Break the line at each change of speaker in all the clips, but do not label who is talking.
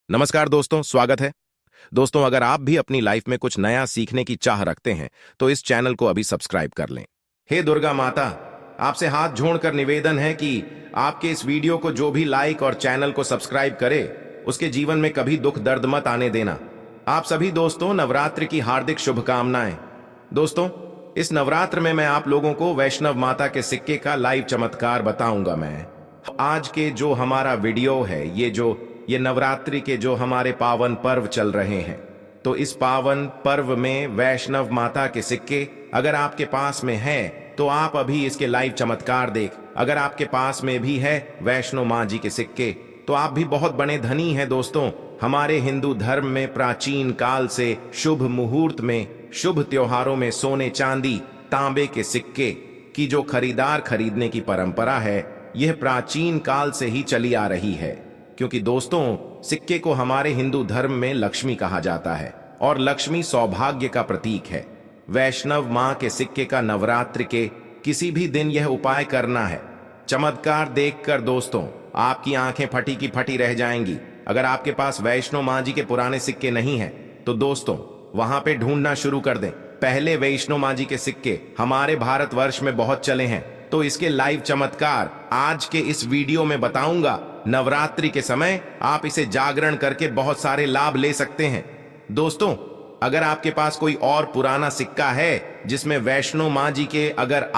नमस्कार दोस्तों, स्वागत है। दोस्तों, अगर आप भी अपनी लाइफ में कुछ नया सीखने की चाह रखते हैं तो इस चैनल को अभी सब्सक्राइब कर लें। हे दुर्गा माता, आपसे हाथ जोड़कर निवेदन है कि आपके इस वीडियो को जो भी लाइक और चैनल को सब्सक्राइब करे उसके जीवन में कभी दुख दर्द मत आने देना। आप सभी दोस्तों, नवरात्रि की हार्दिक शुभकामनाएं। दोस्तों, इस नवरात्र में मैं आप लोगों को वैष्णव माता के सिक्के का लाइव चमत्कार बताऊंगा। मैं आज के जो हमारा वीडियो है, ये नवरात्रि के जो हमारे पावन पर्व चल रहे हैं, तो इस पावन पर्व में वैष्णव माता के सिक्के अगर आपके पास में है तो आप अभी इसके लाइव चमत्कार देख। अगर आपके पास में भी है वैष्णो माँ जी के सिक्के तो आप भी बहुत बड़े धनी हैं। दोस्तों, हमारे हिंदू धर्म में प्राचीन काल से शुभ मुहूर्त में, शुभ त्योहारों में सोने चांदी तांबे के सिक्के की जो खरीदने की परंपरा है, यह प्राचीन काल से ही चली आ रही है। क्योंकि दोस्तों, सिक्के को हमारे हिंदू धर्म में लक्ष्मी कहा जाता है और लक्ष्मी सौभाग्य का प्रतीक है। वैष्णव माँ के सिक्के का नवरात्रि के किसी भी दिन यह उपाय करना है। चमत्कार देखकर दोस्तों आपकी आंखें फटी की फटी रह जाएंगी। अगर आपके पास वैष्णो माँ जी के पुराने सिक्के नहीं हैं तो दोस्तों वहां पे ढूंढना शुरू कर दें। पहले वैष्णो माँ जी के सिक्के हमारे भारतवर्ष में बहुत चले हैं, तो इसके लाइव चमत्कार आज के इस वीडियो में बताऊंगा। नवरात्रि के समय आप इसे जागरण करके बहुत सारे लाभ ले सकते हैं। दोस्तों, अगर आपके पास कोई और पुराना सिक्का है जिसमें वैष्णो माँ जी के अगर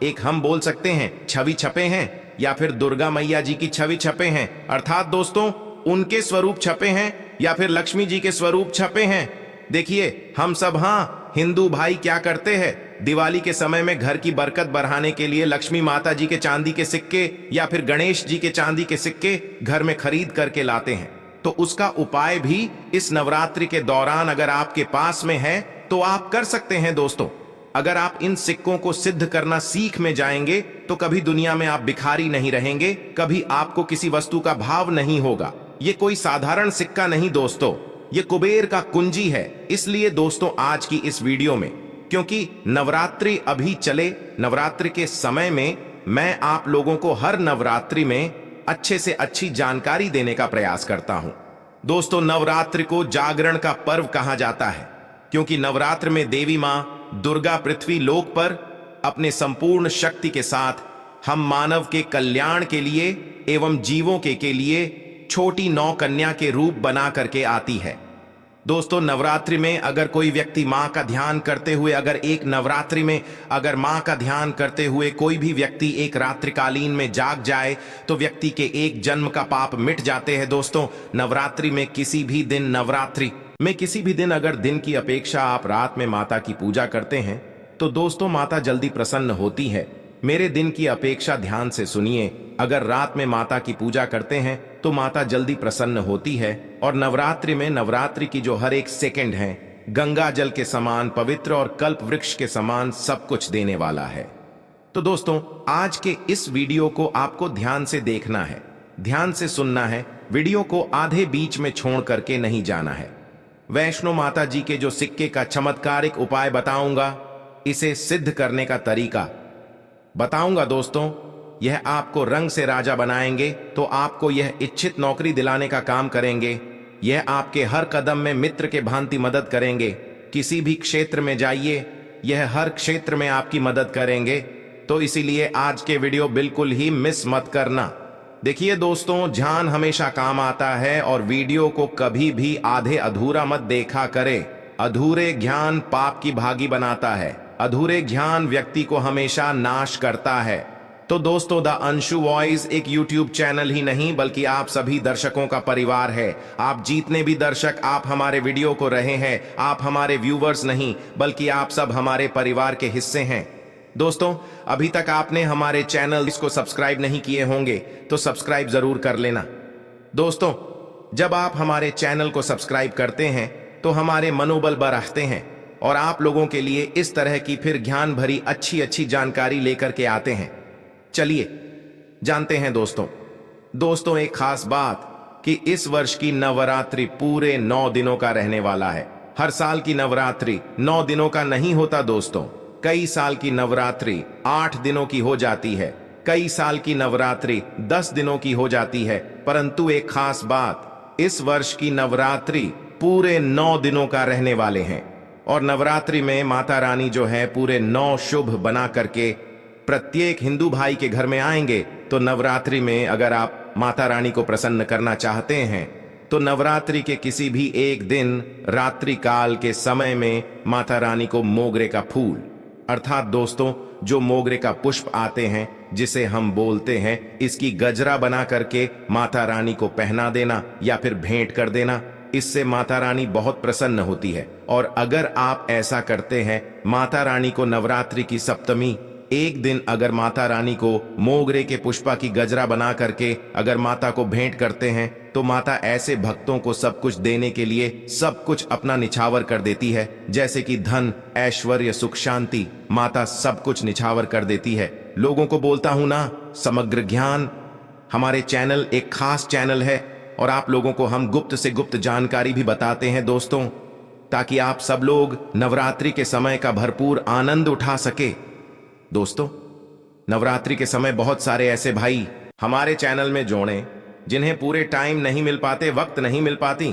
एक हम बोल सकते हैं छवि छपे हैं, या फिर दुर्गा मैया जी की छवि छपे हैं, अर्थात दोस्तों उनके स्वरूप छपे हैं या फिर लक्ष्मी जी के स्वरूप छपे हैं। देखिए, हम सब हिंदू भाई क्या करते हैं, दिवाली के समय में घर की बरकत बढ़ाने के लिए लक्ष्मी माता जी के चांदी के सिक्के या फिर गणेश जी के चांदी के सिक्के घर में खरीद करके लाते हैं। तो उसका उपाय भी इस नवरात्रि के दौरान अगर आपके पास में है तो आप कर सकते हैं। दोस्तों, अगर आप इन सिक्कों को सिद्ध करना सीख में जाएंगे तो कभी दुनिया में आप भिखारी नहीं रहेंगे, कभी आपको किसी वस्तु का भाव नहीं होगा। ये कोई साधारण सिक्का नहीं दोस्तों, ये कुबेर का कुंजी है। इसलिए दोस्तों आज की इस वीडियो में, क्योंकि नवरात्रि अभी चले, नवरात्रि के समय में मैं आप लोगों को हर नवरात्रि में अच्छे से अच्छी जानकारी देने का प्रयास करता हूं। दोस्तों, नवरात्रि को जागरण का पर्व कहा जाता है क्योंकि नवरात्र में देवी मां दुर्गा पृथ्वी लोक पर अपने संपूर्ण शक्ति के साथ हम मानव के कल्याण के लिए एवं जीवों के लिए छोटी नौ कन्या के रूप बना करके आती है। दोस्तों, नवरात्रि में अगर कोई व्यक्ति मां का ध्यान करते हुए, अगर एक नवरात्रि में अगर मां का ध्यान करते हुए कोई भी व्यक्ति एक रात्रिकालीन में जाग जाए तो व्यक्ति के एक जन्म का पाप मिट जाते हैं। दोस्तों, नवरात्रि में किसी भी दिन, नवरात्रि में किसी भी दिन अगर दिन की अपेक्षा आप रात में माता की पूजा करते हैं तो दोस्तों माता जल्दी प्रसन्न होती है। मेरे दिन की अपेक्षा ध्यान से सुनिए, अगर रात में माता की पूजा करते हैं तो माता जल्दी प्रसन्न होती है। और नवरात्रि में, नवरात्रि की जो हर एक सेकंड है गंगा जल के समान पवित्र और कल्प वृक्ष के समान सब कुछ देने वाला है। तो दोस्तों, आज के इस वीडियो को आपको ध्यान से देखना है, ध्यान से सुनना है, वीडियो को आधे बीच में छोड़ करके नहीं जाना है। वैष्णो माता जी के जो सिक्के का चमत्कारिक उपाय बताऊंगा, इसे सिद्ध करने का तरीका बताऊंगा। दोस्तों, यह आपको रंग से राजा बनाएंगे, तो आपको यह इच्छित नौकरी दिलाने का काम करेंगे। यह आपके हर कदम में मित्र के भांति मदद करेंगे। किसी भी क्षेत्र में जाइए, यह हर क्षेत्र में आपकी मदद करेंगे। तो इसीलिए आज के वीडियो बिल्कुल ही मिस मत करना। देखिए दोस्तों, ध्यान हमेशा काम आता है और वीडियो को कभी भी आधे अधूरा मत देखा करें। अधूरे ज्ञान पाप की भागी बनाता है, अधूरे ज्ञान व्यक्ति को हमेशा नाश करता है। तो दोस्तों, द अंशु वॉइस एक YouTube चैनल ही नहीं बल्कि आप सभी दर्शकों का परिवार है। आप जितने भी दर्शक आप हमारे वीडियो को रहे हैं, आप हमारे व्यूवर्स नहीं बल्कि आप सब हमारे परिवार के हिस्से हैं। दोस्तों, अभी तक आपने हमारे चैनल इसको सब्सक्राइब नहीं किए होंगे तो सब्सक्राइब जरूर कर लेना। दोस्तों, जब आप हमारे चैनल को सब्सक्राइब करते हैं तो हमारे मनोबल बढ़ाते हैं और आप लोगों के लिए इस तरह की फिर ज्ञान भरी अच्छी जानकारी लेकर के आते हैं। चलिए जानते हैं दोस्तों एक खास बात कि इस वर्ष की नवरात्रि पूरे 9 दिनों का रहने वाला है। हर साल की नवरात्रि 9 दिनों का नहीं होता दोस्तों, कई साल की नवरात्रि 8 दिनों की हो जाती है, कई साल की नवरात्रि 10 दिनों की हो जाती है। परंतु एक खास बात, इस वर्ष की नवरात्रि पूरे 9 दिनों का रहने वाले हैं और नवरात्रि में माता रानी जो है पूरे 9 शुभ बना करके प्रत्येक हिंदू भाई के घर में आएंगे। तो नवरात्रि में अगर आप माता रानी को प्रसन्न करना चाहते हैं तो नवरात्रि के किसी भी एक दिन रात्रि काल के समय में माता रानी को मोगरे का फूल अर्थात दोस्तों जो मोगरे का पुष्प आते हैं जिसे हम बोलते हैं, इसकी गजरा बना करके माता रानी को पहना देना या फिर भेंट कर देना। इससे माता रानी बहुत प्रसन्न होती है। और अगर आप ऐसा करते हैं, माता रानी को नवरात्रि की सप्तमी एक दिन अगर माता रानी को मोगरे के पुष्पा की गजरा बना करके अगर माता को भेंट करते हैं तो माता ऐसे भक्तों को सब कुछ देने के लिए सब कुछ अपना निछावर कर देती है, जैसे कि धन, ऐश्वर्य, सुख, शांति। माता सब कुछ निछावर कर देती है। लोगों को बोलता हूं ना, समग्र ज्ञान हमारे चैनल एक खास चैनल है और आप लोगों को हम गुप्त से गुप्त जानकारी भी बताते हैं दोस्तों, ताकि आप सब लोग नवरात्रि के समय का भरपूर आनंद उठा सके। दोस्तों नवरात्रि के समय बहुत सारे ऐसे भाई हमारे चैनल में जोड़े जिन्हें पूरे टाइम नहीं मिल पाते, वक्त नहीं मिल पाती,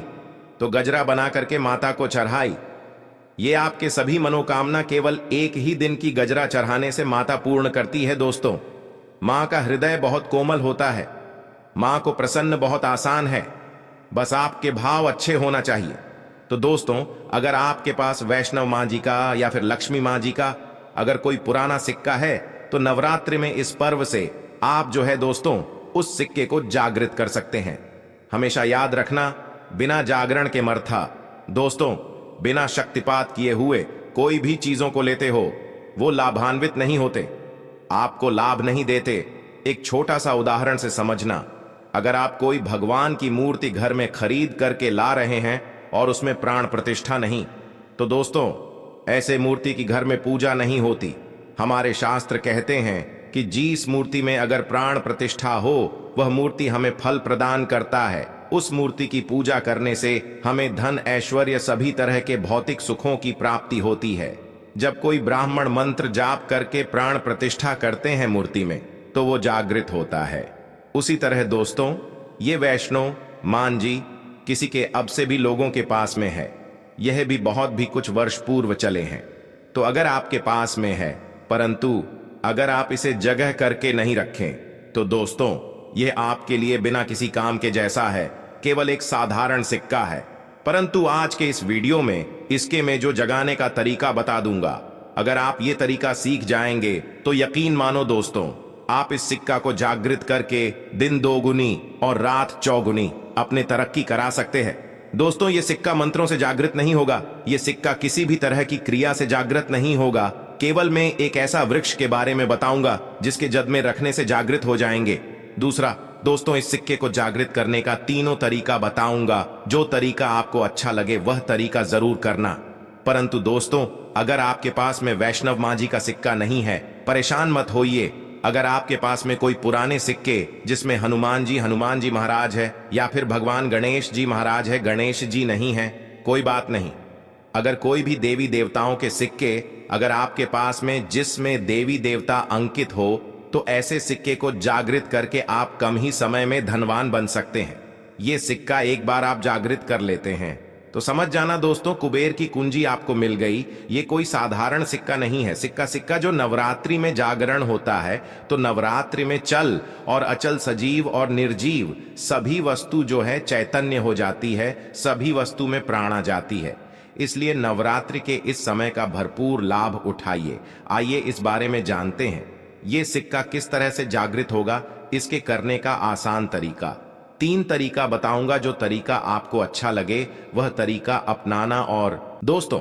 तो गजरा बना करके माता को चढ़ाई। ये आपके सभी मनोकामना केवल एक ही दिन की गजरा चढ़ाने से माता पूर्ण करती है। दोस्तों मां का हृदय बहुत कोमल होता है, मां को प्रसन्न बहुत आसान है, बस आपके भाव अच्छे होना चाहिए। तो दोस्तों अगर आपके पास वैष्णव मां जी का या फिर लक्ष्मी मां जी का अगर कोई पुराना सिक्का है तो नवरात्रि में इस पर्व से आप जो है दोस्तों उस सिक्के को जागृत कर सकते हैं। हमेशा याद रखना, बिना जागरण के मर्था। दोस्तों बिना शक्तिपात किए हुए कोई भी चीजों को लेते हो वो लाभान्वित नहीं होते, आपको लाभ नहीं देते। एक छोटा सा उदाहरण से समझना, अगर आप कोई भगवान की मूर्ति घर में खरीद करके ला रहे हैं और उसमें प्राण प्रतिष्ठा नहीं, तो दोस्तों ऐसे मूर्ति की घर में पूजा नहीं होती। हमारे शास्त्र कहते हैं कि जिस मूर्ति में अगर प्राण प्रतिष्ठा हो वह मूर्ति हमें फल प्रदान करता है। उस मूर्ति की पूजा करने से हमें धन, ऐश्वर्य, सभी तरह के भौतिक सुखों की प्राप्ति होती है। जब कोई ब्राह्मण मंत्र जाप करके प्राण प्रतिष्ठा करते हैं मूर्ति में तो वो जागृत होता है। उसी तरह दोस्तों ये वैष्णव मान जी किसी के अब से भी लोगों के पास में है, यह भी बहुत भी कुछ वर्ष पूर्व चले हैं। तो अगर आपके पास में है परंतु अगर आप इसे जगह करके नहीं रखें तो दोस्तों यह आपके लिए बिना किसी काम के जैसा है, केवल एक साधारण सिक्का है। परंतु आज के इस वीडियो में इसके में जो जगाने का तरीका बता दूंगा, अगर आप ये तरीका सीख जाएंगे तो यकीन मानो दोस्तों आप इस सिक्का को जागृत करके दिन दोगुनी और रात चौगुनी अपने तरक्की करा सकते हैं। दोस्तों ये सिक्का मंत्रों से जागृत नहीं होगा, ये सिक्का किसी भी तरह की क्रिया से जागृत नहीं होगा। केवल मैं एक ऐसा वृक्ष के बारे में बताऊंगा जिसके जद में रखने से जागृत हो जाएंगे। दूसरा दोस्तों इस सिक्के को जागृत करने का तीनों तरीका बताऊंगा। जो तरीका आपको अच्छा लगे वह तरीका जरूर करना। परंतु दोस्तों अगर आपके पास में वैष्णव मां जी का सिक्का नहीं है, परेशान मत होइए। अगर आपके पास में कोई पुराने सिक्के जिसमें हनुमान जी महाराज है या फिर भगवान गणेश जी महाराज है, गणेश जी नहीं है, कोई बात नहीं। अगर कोई भी देवी देवताओं के सिक्के अगर आपके पास में जिसमें देवी देवता अंकित हो तो ऐसे सिक्के को जागृत करके आप कम ही समय में धनवान बन सकते हैं। ये सिक्का एक बार आप जागृत कर लेते हैं तो समझ जाना दोस्तों कुबेर की कुंजी आपको मिल गई। ये कोई साधारण सिक्का नहीं है। सिक्का जो नवरात्रि में जागरण होता है तो नवरात्रि में चल और अचल, सजीव और निर्जीव सभी वस्तु जो है चैतन्य हो जाती है, सभी वस्तु में प्राण आ जाती है। इसलिए नवरात्रि के इस समय का भरपूर लाभ उठाइए। आइए इस बारे में जानते हैं ये सिक्का किस तरह से जागृत होगा, इसके करने का आसान तरीका। 3 तरीका बताऊंगा, जो तरीका आपको अच्छा लगे वह तरीका अपनाना। और दोस्तों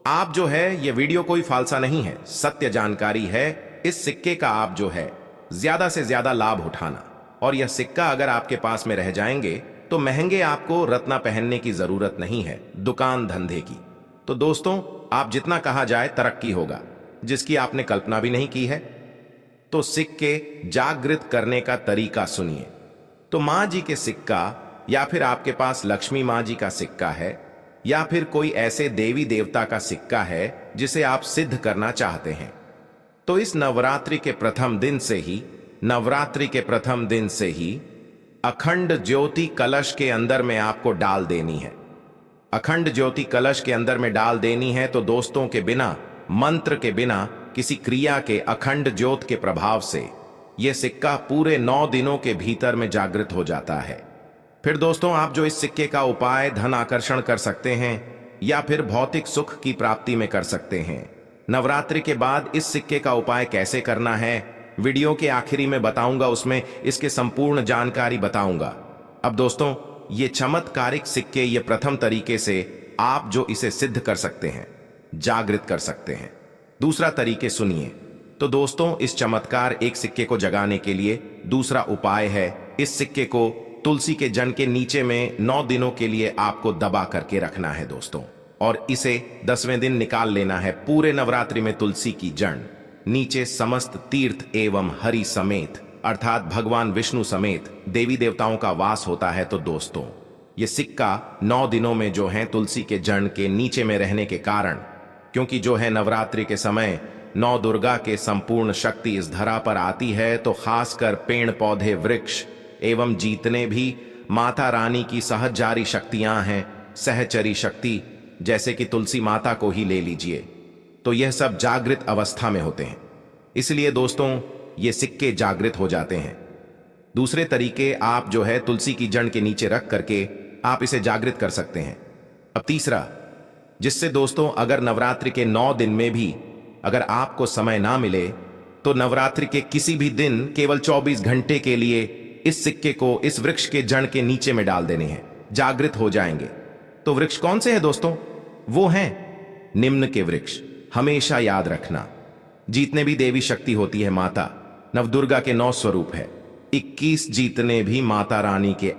आप जो है ये वीडियो कोई फालसा नहीं है, सत्य जानकारी है। इस सिक्के का आप जो है ज्यादा से ज्यादा लाभ उठाना। और यह सिक्का अगर आपके पास में रह जाएंगे तो महंगे आपको रत्ना पहनने की जरूरत नहीं है, दुकान धंधे की। तो दोस्तों आप जितना कहा जाए तरक्की होगा, जिसकी आपने कल्पना भी नहीं की है। तो सिक्के जागृत करने का तरीका सुनिए। तो मां जी के सिक्का या फिर आपके पास लक्ष्मी मां जी का सिक्का है या फिर कोई ऐसे देवी देवता का सिक्का है जिसे आप सिद्ध करना चाहते हैं, तो इस नवरात्रि के प्रथम दिन से ही अखंड ज्योति कलश के अंदर में आपको डाल देनी है। अखंड ज्योति कलश के अंदर में डाल देनी है। तो दोस्तों के बिना मंत्र के बिना किसी क्रिया के अखंड ज्योत के प्रभाव से यह सिक्का पूरे 9 दिनों के भीतर में जागृत हो जाता है। फिर दोस्तों आप जो इस सिक्के का उपाय धन आकर्षण कर सकते हैं या फिर भौतिक सुख की प्राप्ति में कर सकते हैं। नवरात्रि के बाद इस सिक्के का उपाय कैसे करना है वीडियो के आखिरी में बताऊंगा, उसमें इसके संपूर्ण जानकारी बताऊंगा। अब दोस्तों ये चमत्कारिक सिक्के ये प्रथम तरीके से आप जो इसे सिद्ध कर सकते हैं, जागृत कर सकते हैं। दूसरा तरीके सुनिए। तो दोस्तों इस चमत्कार एक सिक्के को जगाने के लिए दूसरा उपाय है, इस सिक्के को तुलसी के जड़ के नीचे में 9 दिनों के लिए आपको दबा करके रखना है दोस्तों, और इसे 10वें दिन निकाल लेना है। पूरे नवरात्रि में तुलसी की जड़ नीचे समस्त तीर्थ एवं हरि समेत अर्थात भगवान विष्णु समेत देवी देवताओं का वास होता है। तो दोस्तों ये सिक्का 9 दिनों में जो है तुलसी के जड़ के नीचे में रहने के कारण, क्योंकि जो है नवरात्रि के समय 9 दुर्गा के संपूर्ण शक्ति इस धरा पर आती है, तो खासकर पेड़ पौधे वृक्ष एवं जितने भी माता रानी की सहज जारी शक्तियां हैं, सहचरी शक्ति, जैसे कि तुलसी माता को ही ले लीजिए, तो यह सब जागृत अवस्था में होते हैं। इसलिए दोस्तों ये सिक्के जागृत हो जाते हैं। दूसरे तरीके आप जो है तुलसी की जड़ के नीचे रख करके आप इसे जागृत कर सकते हैं। अब तीसरा, जिससे दोस्तों अगर नवरात्रि के 9 दिन में भी अगर आपको समय ना मिले तो नवरात्रि के किसी भी दिन केवल 24 घंटे के लिए इस सिक्के को इस वृक्ष के जड़ के नीचे में डाल देने हैं, जागृत हो जाएंगे। तो वृक्ष कौन से हैं दोस्तों? वो हैं निम्न के वृक्ष। हमेशा याद रखना, जितने भी देवी शक्ति होती है माता नवदुर्गा के 9 स्वरूप है, 21 जितने भी माता रानी के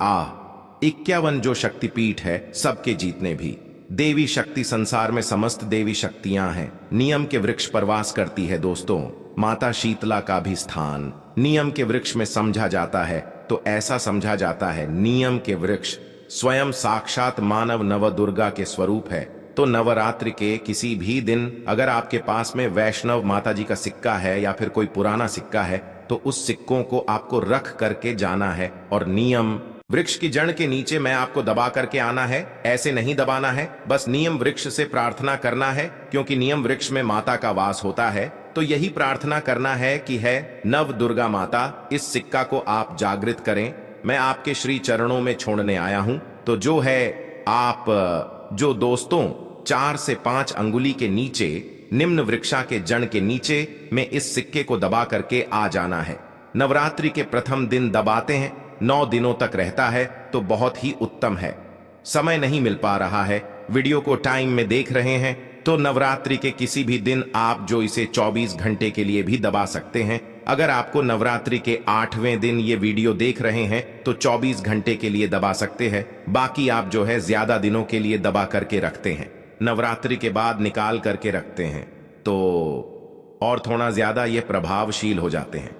51 जो शक्तिपीठ है, सबके जितने भी देवी शक्ति संसार में समस्त देवी शक्तियां हैं, नियम के वृक्ष पर वास करती है दोस्तों। माता शीतला का भी स्थान नियम के वृक्ष में समझा जाता है। तो ऐसा समझा जाता है नियम के वृक्ष स्वयं साक्षात मानव नवदुर्गा के स्वरूप है। तो नवरात्रि के किसी भी दिन अगर आपके पास में वैष्णव माता जी का सिक्का है या फिर कोई पुराना सिक्का है, तो उस सिक्कों को आपको रख करके जाना है और नियम वृक्ष की जड़ के नीचे में आपको दबा करके आना है। ऐसे नहीं दबाना है, बस नियम वृक्ष से प्रार्थना करना है, क्योंकि नियम वृक्ष में माता का वास होता है। तो यही प्रार्थना करना है कि है नव दुर्गा माता, इस सिक्का को आप जागृत करें। मैं आपके श्री चरणों में छोड़ने आया हूं। तो जो है आप जो दोस्तों 4 से 5 अंगुली के नीचे निम्न वृक्षा के जड़ के नीचे में इस सिक्के को दबा करके आ जाना है। नवरात्रि के प्रथम दिन दबाते हैं, 9 दिनों तक रहता है, तो बहुत ही उत्तम है। समय नहीं मिल पा रहा है, वीडियो को टाइम में देख रहे हैं, तो नवरात्रि के किसी भी दिन आप जो इसे 24 घंटे के लिए भी दबा सकते हैं। अगर आपको नवरात्रि के 8वें दिन ये वीडियो देख रहे हैं तो 24 घंटे के लिए दबा सकते हैं। बाकी आप जो है ज्यादा दिनों के लिए दबा करके रखते हैं, नवरात्रि के बाद निकाल करके रखते हैं, तो और थोड़ा ज्यादा ये प्रभावशील हो जाते हैं।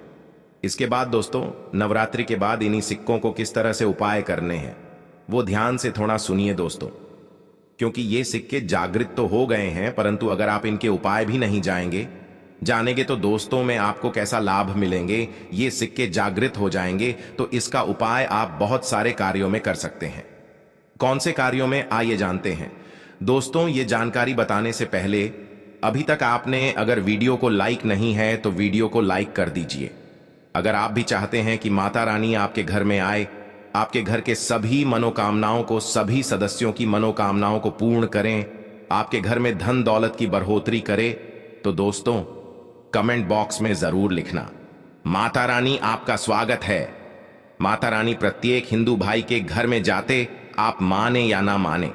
इसके बाद दोस्तों नवरात्रि के बाद इन्हीं सिक्कों को किस तरह से उपाय करने हैं वो ध्यान से थोड़ा सुनिए दोस्तों, क्योंकि ये सिक्के जागृत तो हो गए हैं, परंतु अगर आप इनके उपाय भी नहीं जानेंगे तो दोस्तों में आपको कैसा लाभ मिलेंगे। ये सिक्के जागृत हो जाएंगे तो इसका उपाय आप बहुत सारे कार्यों में कर सकते हैं। कौन से कार्यों में, आइए जानते हैं दोस्तों। ये जानकारी बताने से पहले अभी तक आपने अगर वीडियो को लाइक नहीं है तो वीडियो को लाइक कर दीजिए। अगर आप भी चाहते हैं कि माता रानी आपके घर में आए, आपके घर के सभी मनोकामनाओं को, सभी सदस्यों की मनोकामनाओं को पूर्ण करें, आपके घर में धन दौलत की बढ़ोतरी करे, तो दोस्तों कमेंट बॉक्स में जरूर लिखना, माता रानी आपका स्वागत है। माता रानी प्रत्येक हिंदू भाई के घर में जाते, आप माने या ना माने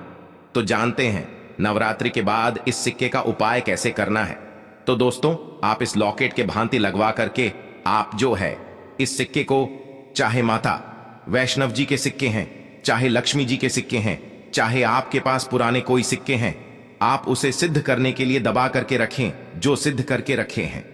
तो जानते हैं नवरात्रि के बाद इस सिक्के का उपाय कैसे करना है। तो दोस्तों आप इस लॉकेट के भांति लगवा करके आप जो है इस सिक्के को, चाहे माता वैष्णव जी के सिक्के हैं, चाहे लक्ष्मी जी के सिक्के हैं, चाहे आपके पास पुराने कोई सिक्के हैं, आप उसे सिद्ध करने के लिए दबा करके रखें, जो सिद्ध करके रखे हैं।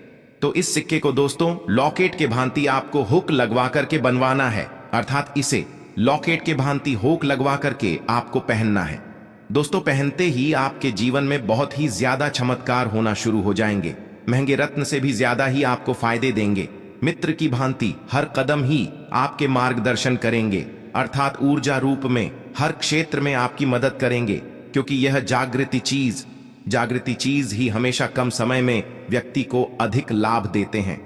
तो इस सिक्के को दोस्तों लॉकेट के भांति आपको हुक लगवा करके बनवाना है, अर्थात इसे लॉकेट के भांति हुक लगवा करके आपको पहनना है। दोस्तों पहनते ही आपके जीवन में बहुत ही ज्यादा चमत्कार होना शुरू हो जाएंगे, महंगे रत्न से भी ज्यादा ही आपको फायदे देंगे। मित्र की भांति हर कदम ही आपके मार्गदर्शन करेंगे, अर्थात ऊर्जा रूप में हर क्षेत्र में आपकी मदद करेंगे, क्योंकि यह जागृति चीज ही हमेशा कम समय में व्यक्ति को अधिक लाभ देते हैं।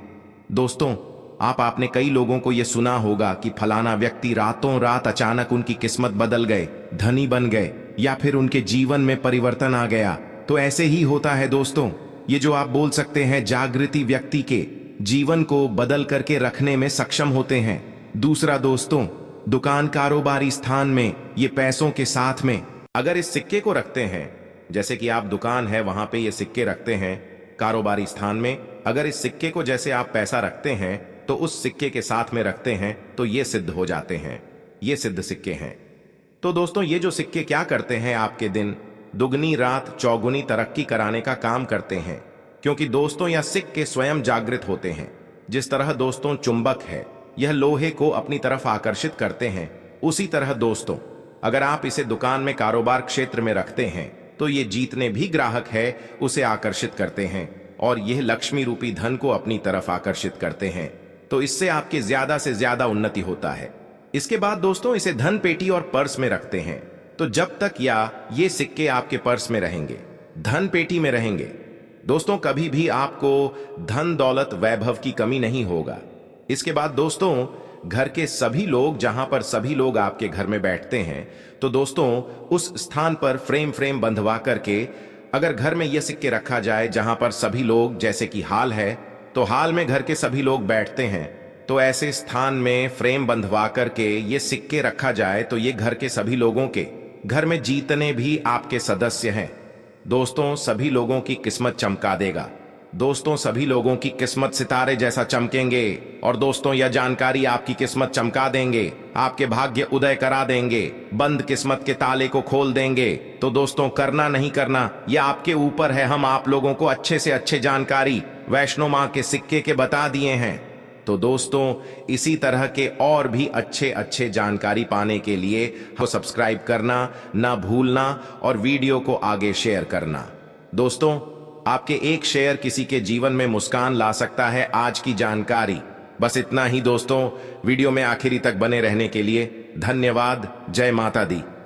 दोस्तों, आपने कई लोगों को यह सुना होगा कि फलाना व्यक्ति रातों रात अचानक उनकी किस्मत बदल गए, धनी बन गए, या फिर उनके जीवन में परिवर्तन आ गया। तो ऐसे ही होता है दोस्तों, ये जो आप बोल सकते हैं जागृति व्यक्ति के जीवन को बदल करके रखने में सक्षम होते हैं। दूसरा दोस्तों, दुकान कारोबारी स्थान में ये पैसों के साथ में अगर इस सिक्के को रखते हैं, जैसे कि आप दुकान है वहां पे ये सिक्के रखते हैं, कारोबारी स्थान में अगर इस सिक्के को जैसे आप पैसा रखते हैं तो उस सिक्के के साथ में रखते हैं तो ये सिद्ध हो जाते हैं, ये सिद्ध सिक्के हैं। तो दोस्तों, ये जो सिक्के क्या करते हैं, आपके दिन दुगनी रात चौगुनी तरक्की कराने का काम करते हैं, क्योंकि दोस्तों यह सिक्के स्वयं जागृत होते हैं। जिस तरह दोस्तों चुंबक है, यह लोहे को अपनी तरफ आकर्षित करते हैं, उसी तरह दोस्तों अगर आप इसे दुकान में कारोबार क्षेत्र में रखते हैं तो ये जितने भी ग्राहक है उसे आकर्षित करते हैं और यह लक्ष्मी रूपी धन को अपनी तरफ आकर्षित करते हैं। तो इससे आपके ज्यादा से ज्यादा उन्नति होता है। इसके बाद दोस्तों इसे धन पेटी और पर्स में रखते हैं, तो जब तक ये सिक्के आपके पर्स में रहेंगे, धन पेटी में रहेंगे, दोस्तों कभी भी आपको धन दौलत वैभव की कमी नहीं होगा। इसके बाद दोस्तों घर के सभी लोग, जहां पर सभी लोग आपके घर में बैठते हैं, तो दोस्तों उस स्थान पर फ्रेम बंधवा करके अगर घर में यह सिक्के रखा जाए जहां पर सभी लोग, जैसे कि हाल है तो हाल में घर के सभी लोग बैठते हैं, तो ऐसे स्थान में फ्रेम बंधवा करके ये सिक्के रखा जाए तो ये घर के सभी लोगों के, घर में जितने भी आपके सदस्य हैं दोस्तों, सभी लोगों की किस्मत चमका देगा। दोस्तों सभी लोगों की किस्मत सितारे जैसा चमकेंगे और दोस्तों यह जानकारी आपकी किस्मत चमका देंगे, आपके भाग्य उदय करा देंगे, बंद किस्मत के ताले को खोल देंगे। तो दोस्तों करना नहीं करना यह आपके ऊपर है। हम आप लोगों को अच्छे से अच्छे जानकारी वैष्णो मां के सिक्के के बता दिए हैं। तो दोस्तों इसी तरह के और भी अच्छे अच्छे जानकारी पाने के लिए हमको सब्सक्राइब करना ना भूलना और वीडियो को आगे शेयर करना। दोस्तों आपके एक शेयर किसी के जीवन में मुस्कान ला सकता है। आज की जानकारी बस इतना ही दोस्तों। वीडियो में आखिरी तक बने रहने के लिए धन्यवाद। जय माता दी।